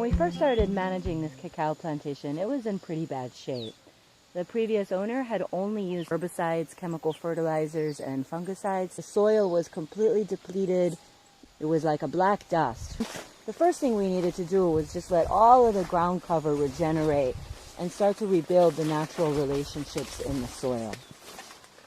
we first started managing this cacao plantation, it was in pretty bad shape. The previous owner had only used herbicides, chemical fertilizers, and fungicides. The soil was completely depleted. It was like a black dust. The first thing we needed to do was just let all of the ground cover regenerate and start to rebuild the natural relationships in the soil.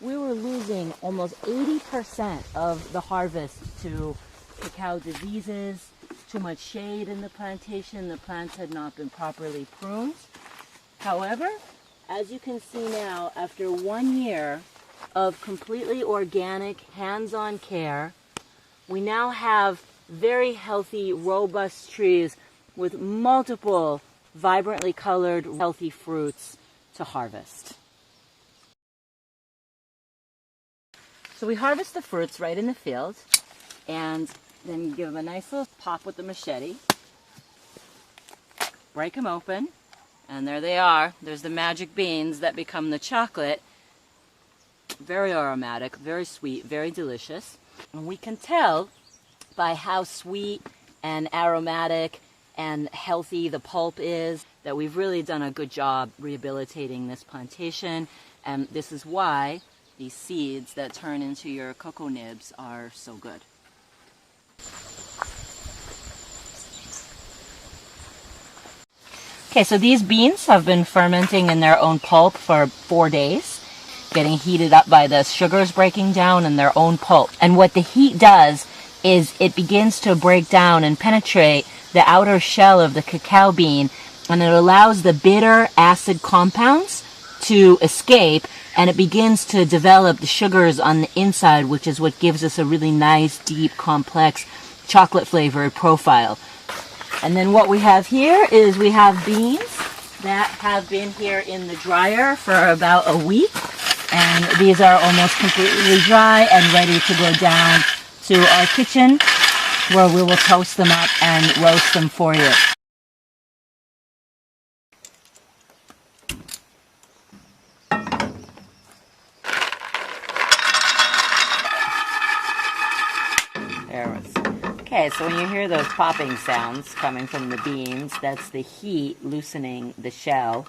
We were losing almost 80% of the harvest to cacao diseases, too much shade in the plantation, the plants had not been properly pruned. However, as you can see now, after 1 year of completely organic, hands-on care, we now have very healthy, robust trees with multiple vibrantly colored, healthy fruits to harvest. So we harvest the fruits right in the field, and then you give them a nice little pop with the machete, break them open, and there they are. There's the magic beans that become the chocolate. Very aromatic, very sweet, very delicious. And we can tell by how sweet and aromatic and healthy the pulp is that we've really done a good job rehabilitating this plantation. And this is why these seeds that turn into your cocoa nibs are so good. Okay, so these beans have been fermenting in their own pulp for 4 days, getting heated up by the sugars breaking down in their own pulp. And what the heat does is it begins to break down and penetrate the outer shell of the cacao bean, and it allows the bitter acid compounds to escape, and it begins to develop the sugars on the inside, which is what gives us a really nice, deep, complex, chocolate-flavored profile. And then what we have here is we have beans that have been here in the dryer for about a week, and these are almost completely dry and ready to go down to our kitchen, where we will toast them up and roast them for you. Okay, so when you hear those popping sounds coming from the beans, that's the heat loosening the shell.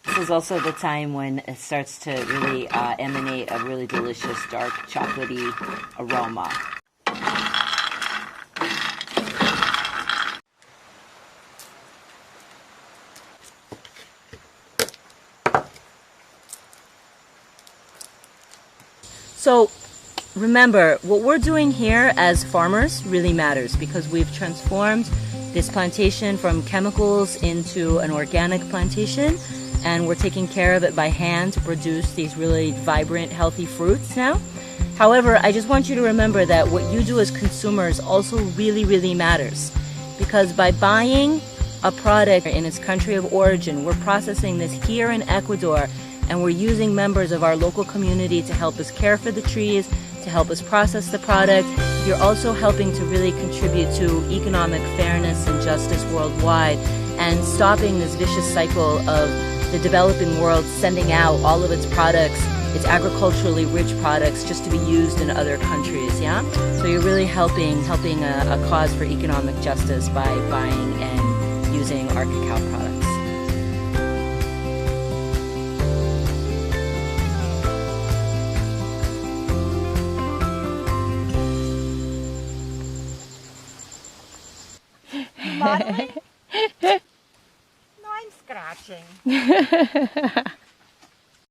This is also the time when it starts to really emanate a really delicious dark chocolatey aroma. So remember, what we're doing here as farmers really matters, because we've transformed this plantation from chemicals into an organic plantation, and we're taking care of it by hand to produce these really vibrant, healthy fruits now. However, I just want you to remember that what you do as consumers also really, really matters, because by buying a product in its country of origin, we're processing this here in Ecuador, and we're using members of our local community to help us care for the trees, to help us process the product. You're also helping to really contribute to economic fairness and justice worldwide, and stopping this vicious cycle of the developing world sending out all of its products, its agriculturally rich products, just to be used in other countries, yeah? So you're really helping a cause for economic justice by buying and using our cacao products. Modeling? No, I'm scratching.